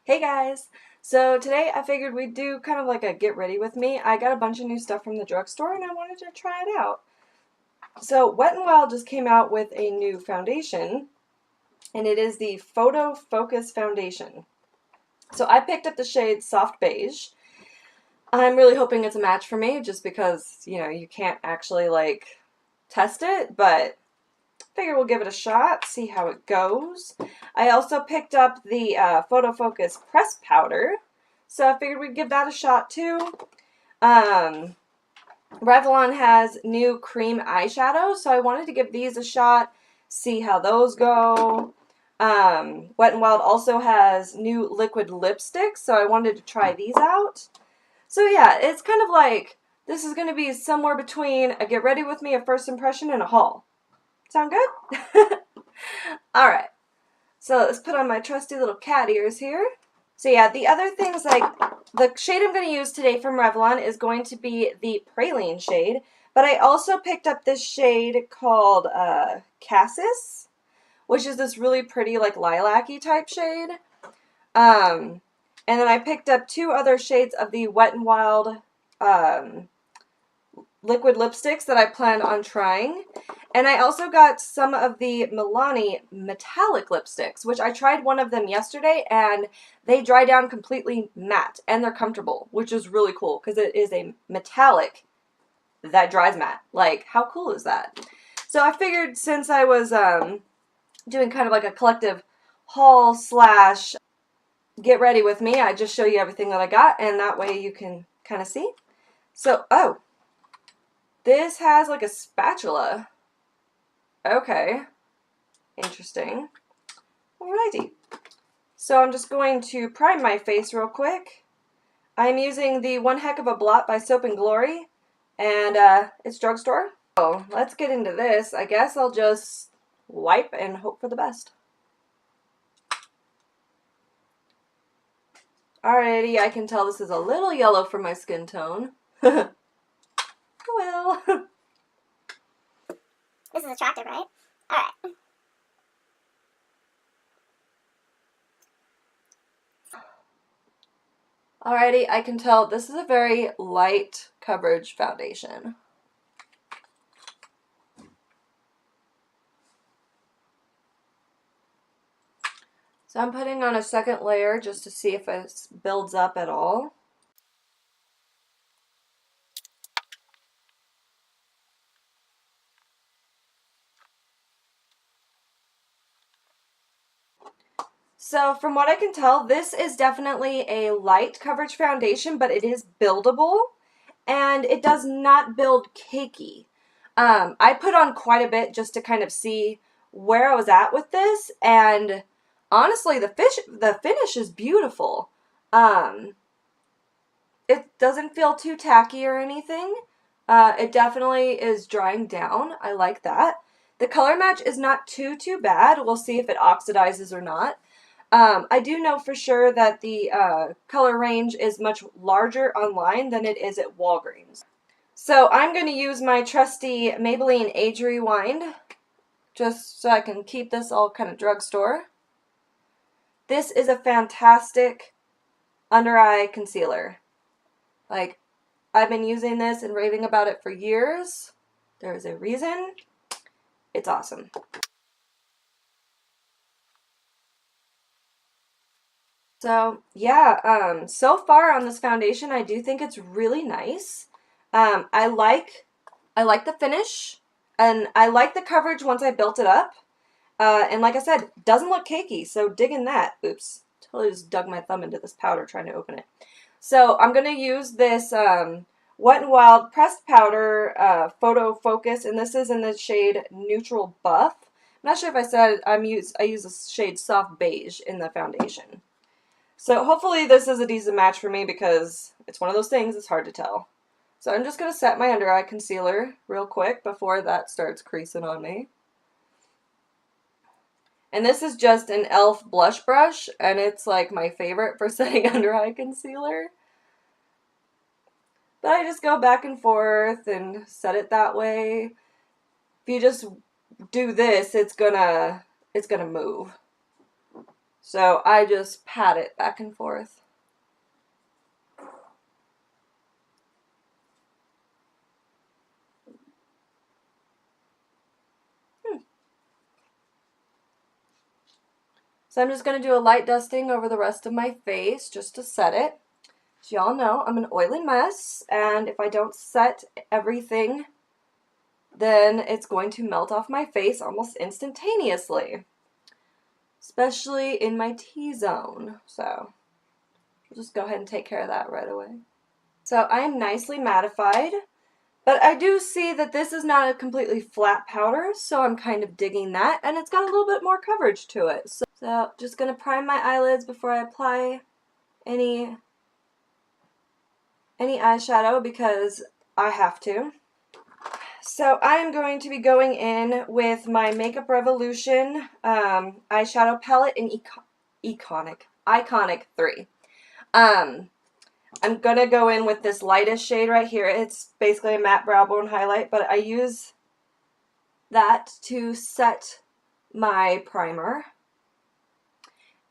Hey guys! So today I figured we'd do kind of like a get ready with me. I got a bunch of new stuff from the drugstore and I wanted to try it out. So Wet n Wild just came out with a new foundation and it is the Photo Focus Foundation. So I picked up the shade Soft Beige. I'm really hoping it's a match for me just because, you can't actually test it, but figure we'll give it a shot, see how it goes. I also picked up the Photo Focus Press Powder, so I figured we'd give that a shot too. Revlon has new cream eyeshadows, so I wanted to give these a shot, see how those go. Wet n Wild also has new liquid lipsticks, so I wanted to try these out. So yeah, it's kind of like, this is going to be somewhere between a get ready with me, a first impression, and a haul. Sound good? Alright, so let's put on my trusty little cat ears here. So yeah, the other things, like, the shade I'm going to use today from Revlon is going to be the Praline shade, but I also picked up this shade called Cassis, which is this really pretty, like, lilac-y type shade. And then I picked up two other shades of the Wet n Wild liquid lipsticks that I plan on trying. And I also got some of the Milani metallic lipsticks, which I tried one of them yesterday, and they dry down completely matte, and they're comfortable, which is really cool, because it is a metallic that dries matte. Like, how cool is that? So I figured since I was doing kind of like a collective haul slash get ready with me, I'd just show you everything that I got, and that way you can kind of see. So, oh, this has like a spatula. Okay. Interesting. Alrighty. So I'm just going to prime my face real quick. I'm using the One Heck of a Blot by Soap and Glory, and it's drugstore. So let's get into this. I guess I'll just wipe and hope for the best. Alrighty, I can tell this is a little yellow for my skin tone. Well. This is attractive, right? Alright. Alrighty, I can tell this is a very light coverage foundation. So I'm putting on a second layer just to see if it builds up at all. So from what I can tell, this is definitely a light coverage foundation, but it is buildable, and it does not build cakey. I put on quite a bit just to kind of see where I was at with this, and honestly, the finish is beautiful. It doesn't feel too tacky or anything. It definitely is drying down. I like that. The color match is not too bad. We'll see if it oxidizes or not. I do know for sure that the color range is much larger online than it is at Walgreens. So I'm going to use my trusty Maybelline Age Rewind just so I can keep this all kind of drugstore. This is a fantastic under eye concealer. Like, I've been using this and raving about it for years. There is a reason. It's awesome. So, yeah, so far on this foundation, I do think it's really nice. I like the finish, and I like the coverage once I built it up. And like I said, doesn't look cakey, so digging that. Oops, totally just dug my thumb into this powder trying to open it. So I'm going to use this Wet n Wild Pressed Powder Photo Focus, and this is in the shade Neutral Buff. I'm not sure if I said I use the shade Soft Beige in the foundation. So hopefully this is a decent match for me because it's one of those things, it's hard to tell. So I'm just going to set my under eye concealer real quick before that starts creasing on me. And this is just an e.l.f. blush brush, and it's like my favorite for setting under eye concealer. But I just go back and forth and set it that way. If you just do this, it's gonna move. So I just pat it back and forth. So I'm just going to do a light dusting over the rest of my face just to set it. So y'all know I'm an oily mess, and if I don't set everything, then it's going to melt off my face almost instantaneously. Especially in my T-zone. So we'll just go ahead and take care of that right away. So I am nicely mattified, but I do see that this is not a completely flat powder, so I'm kind of digging that, and it's got a little bit more coverage to it. So just going to prime my eyelids before I apply any eyeshadow because I have to. So I'm going to be going in with my Makeup Revolution eyeshadow palette in Iconic 3. I'm going to go in with this lightest shade right here. It's basically a matte brow bone highlight, but I use that to set my primer.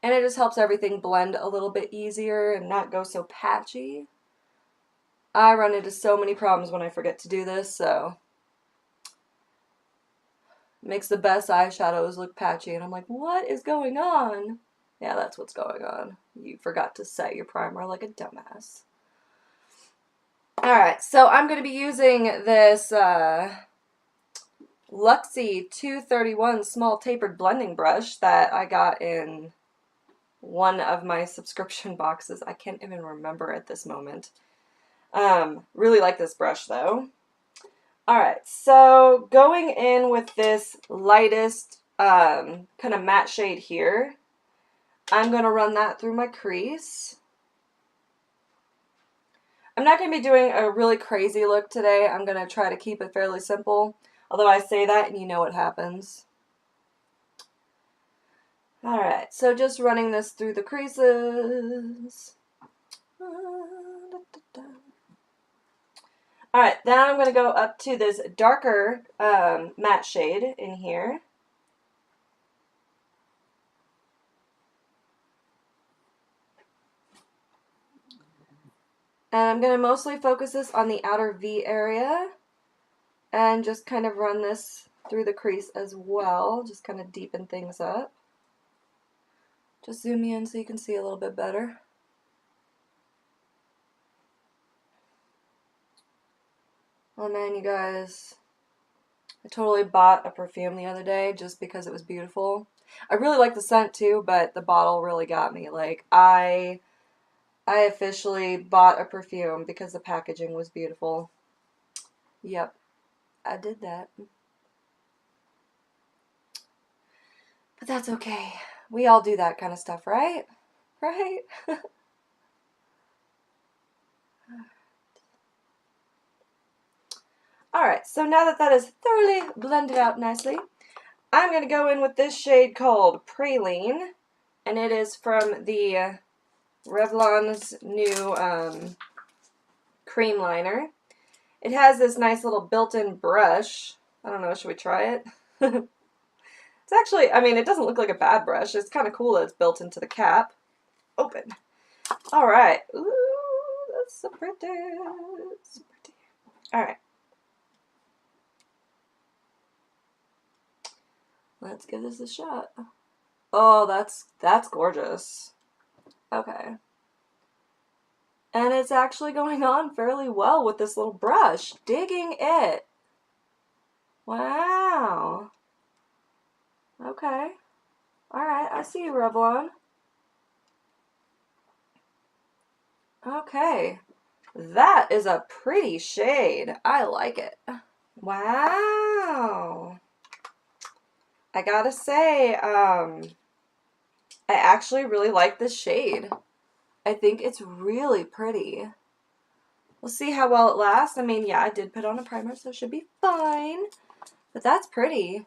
And it just helps everything blend a little bit easier and not go so patchy. I run into so many problems when I forget to do this, so it makes the best eyeshadows look patchy, and I'm like, what is going on? Yeah, that's what's going on. You forgot to set your primer like a dumbass. Alright, so I'm going to be using this Luxie 231 small tapered blending brush that I got in one of my subscription boxes. I can't even remember at this moment. Really like this brush though. Alright, so going in with this lightest kind of matte shade here, I'm going to run that through my crease. I'm not going to be doing a really crazy look today. I'm going to try to keep it fairly simple. Although I say that and you know what happens. Alright, so just running this through the creases. Alright, then I'm going to go up to this darker matte shade in here. And I'm going to mostly focus this on the outer V area. And just kind of run this through the crease as well. Just kind of deepen things up. Just zoom in so you can see a little bit better. Oh man, you guys. I totally bought a perfume the other day just because it was beautiful. I really like the scent too, but the bottle really got me. Like, I officially bought a perfume because the packaging was beautiful. Yep, I did that. But that's okay. We all do that kind of stuff, right? Right? Alright, so now that that is thoroughly blended out nicely, I'm going to go in with this shade called Praline, and it is from the Revlon's new cream liner. It has this nice little built-in brush. I don't know, should we try it? It's actually, I mean, it doesn't look like a bad brush. It's kind of cool that it's built into the cap. Open. Alright. Ooh, that's so pretty. So pretty. Alright. Let's give this a shot. Oh, that's gorgeous. Okay. And it's actually going on fairly well with this little brush. Digging it. Wow. Okay. Alright, I see you, Revlon. Okay. That is a pretty shade. I like it. Wow. I gotta say, I actually really like this shade. I think it's really pretty. We'll see how well it lasts. I mean, yeah, I did put on a primer, so it should be fine. But that's pretty.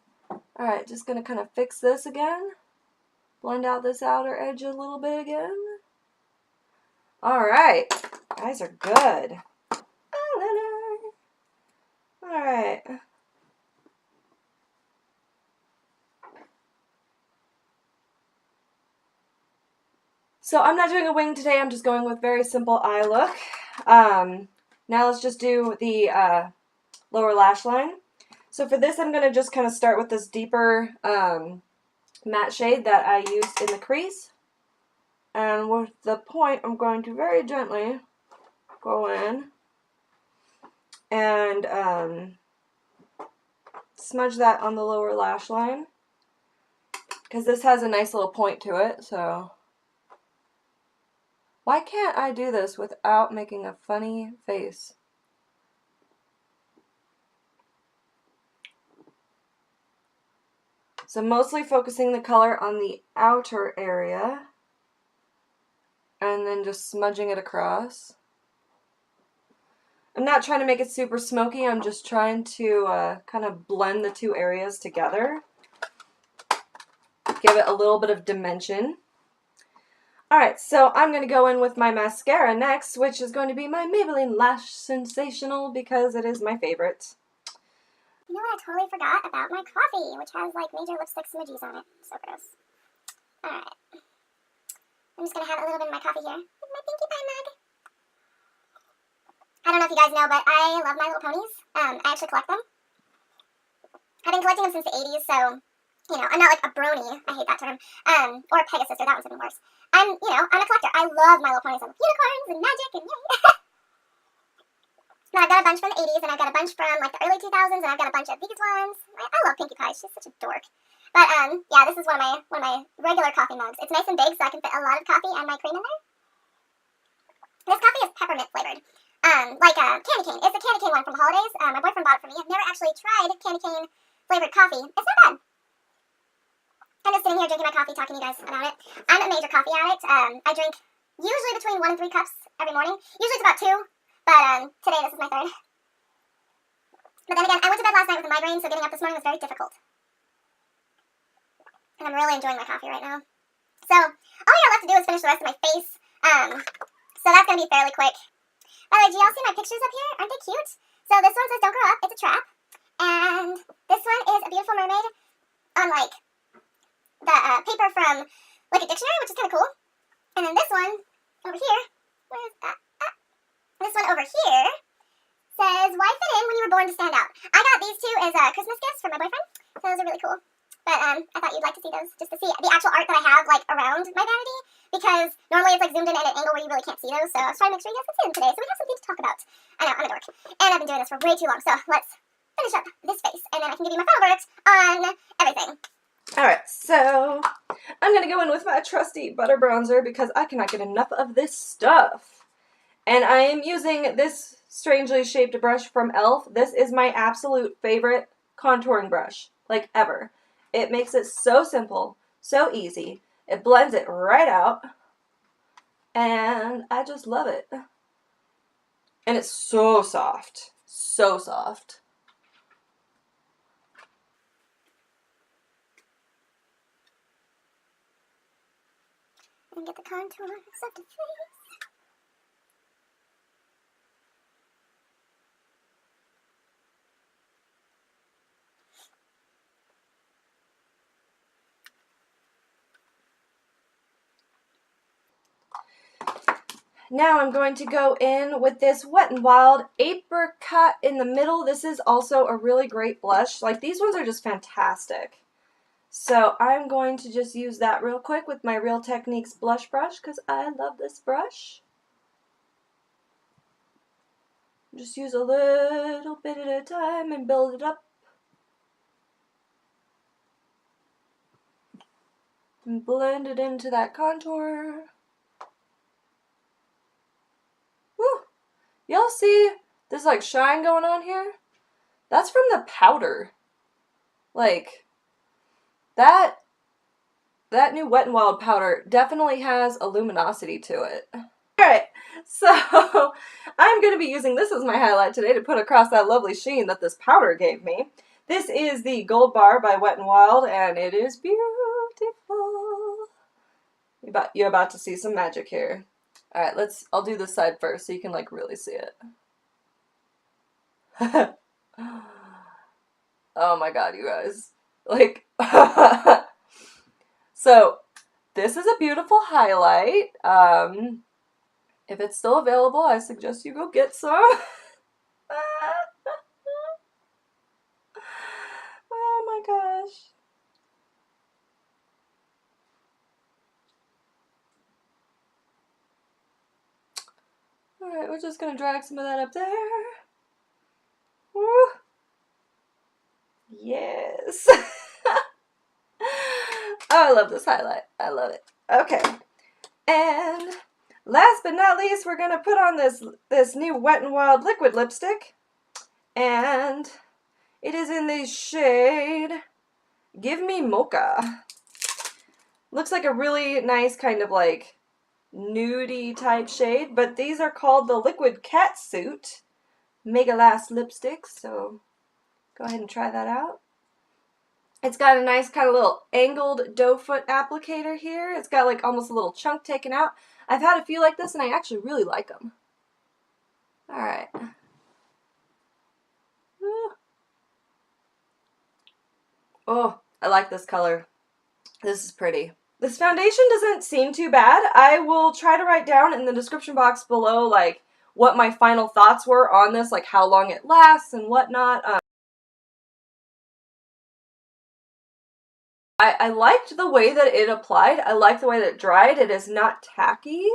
Alright, just gonna kind of fix this again. Blend out this outer edge a little bit again. Alright. Guys are good. Alright. So I'm not doing a wing today, I'm just going with very simple eye look. Now let's just do the lower lash line. So for this I'm going to just kind of start with this deeper matte shade that I used in the crease. And with the point, I'm going to very gently go in and smudge that on the lower lash line, because this has a nice little point to it. So why can't I do this without making a funny face? So mostly focusing the color on the outer area and then just smudging it across. I'm not trying to make it super smoky, I'm just trying to kind of blend the two areas together. Give it a little bit of dimension. Alright, so I'm going to go in with my mascara next, which is going to be my Maybelline Lash Sensational because it is my favorite. You know what? I totally forgot about my coffee, which has like major lipstick smudges on it. So gross. Alright. I'm just going to have a little bit of my coffee here with my Pinkie Pie mug. I don't know if you guys know, but I love My Little Ponies. I actually collect them. I've been collecting them since the 80s, so, you know, I'm not like a brony. I hate that term. Or a Pegasus, or that one's even worse. I'm a collector. I love My Little Ponies. I love unicorns and magic and yay. Now I've got a bunch from the 80s, and I've got a bunch from like the early 2000s, and I've got a bunch of Vegas ones. I love Pinkie Pie. She's such a dork. But yeah, this is one of my regular coffee mugs. It's nice and big, so I can fit a lot of coffee and my cream in there. This coffee is peppermint flavored, like candy cane. It's the candy cane one from the holidays. My boyfriend bought it for me. I've never actually tried candy cane flavored coffee. It's not bad. I'm just sitting here drinking my coffee, talking to you guys about it. I'm a major coffee addict. I drink usually between 1 and 3 cups every morning. Usually it's about 2. But today this is my 3rd. But then again, I went to bed last night with a migraine, so getting up this morning was very difficult. And I'm really enjoying my coffee right now. So all we got left to do is finish the rest of my face. So that's going to be fairly quick. By the way, do y'all see my pictures up here? Aren't they cute? So this one says don't grow up, it's a trap. And this one is a beautiful mermaid on like the paper from like a dictionary, which is kind of cool. And then this one over here, where is that? This one over here says, why fit in when you were born to stand out? I got these two as Christmas gifts from my boyfriend, so those are really cool. But I thought you'd like to see those, just to see the actual art that I have like around my vanity, because normally it's like zoomed in at an angle where you really can't see those, so I was trying to make sure you guys could see them today, so we have something to talk about. I know, I'm a dork, and I've been doing this for way too long, so let's finish up this face, and then I can give you my final verdict on everything. Alright, so I'm going to go in with my trusty butter bronzer because I cannot get enough of this stuff. And I am using this strangely shaped brush from e.l.f. This is my absolute favorite contouring brush, like ever. It makes it so simple, so easy. It blends it right out. And I just love it. And it's so soft. So soft. And get the contour of the face. Now I'm going to go in with this Wet n Wild Apricot in the middle. This is also a really great blush. Like, these ones are just fantastic. So I'm going to just use that real quick with my Real Techniques blush brush because I love this brush. Just use a little bit at a time and build it up. And blend it into that contour. Woo! Y'all see this like shine going on here? That's from the powder. Like, that new Wet n Wild powder definitely has a luminosity to it. Alright, so I'm going to be using this as my highlight today to put across that lovely sheen that this powder gave me. This is the Gold Bar by Wet n Wild, and it is beautiful. You're about to see some magic here. Alright, I'll do this side first so you can like really see it. Oh my god, you guys. Like, so this is a beautiful highlight. If it's still available, I suggest you go get some. Oh my gosh. Alright, we're just gonna drag some of that up there. Woo. Yes. Oh, I love this highlight. I love it. Okay. And last but not least, we're gonna put on this new Wet n Wild liquid lipstick. And it is in the shade Give Me Mocha. Looks like a really nice kind of like nudie type shade, but these are called the Liquid Catsuit Mega Last lipsticks, so go ahead and try that out. It's got a nice kind of little angled doe foot applicator here. It's got like almost a little chunk taken out. I've had a few like this and I actually really like them. Alright. Oh, I like this color. This is pretty. This foundation doesn't seem too bad. I will try to write down in the description box below like what my final thoughts were on this, like how long it lasts and whatnot. I liked the way that it applied. I like the way that it dried. It is not tacky.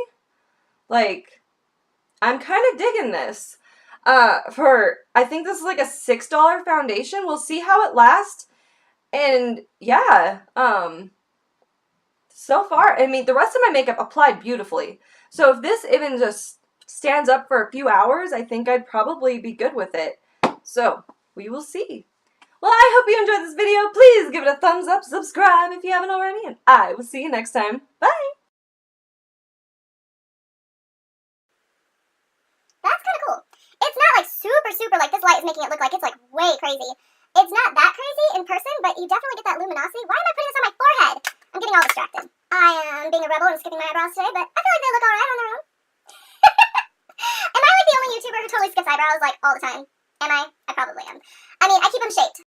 Like, I'm kind of digging this. I think this is like a $6 foundation. We'll see how it lasts. And yeah, so far, I mean, the rest of my makeup applied beautifully. So if this even just stands up for a few hours, I think I'd probably be good with it. So, we will see. Well, I hope you enjoyed this video. Please give it a thumbs up, subscribe if you haven't already, and I will see you next time. Bye! That's kind of cool. It's not like super like this light is making it look like it's like way crazy. It's not that crazy in person, but you definitely get that luminosity. Why am I putting this on my forehead? I'm getting all distracted. I am being a rebel and skipping my eyebrows today, but I feel like they look alright on their own. Am I like the only YouTuber who totally skips eyebrows like all the time? Am I? I probably am. I mean, I keep them shaped.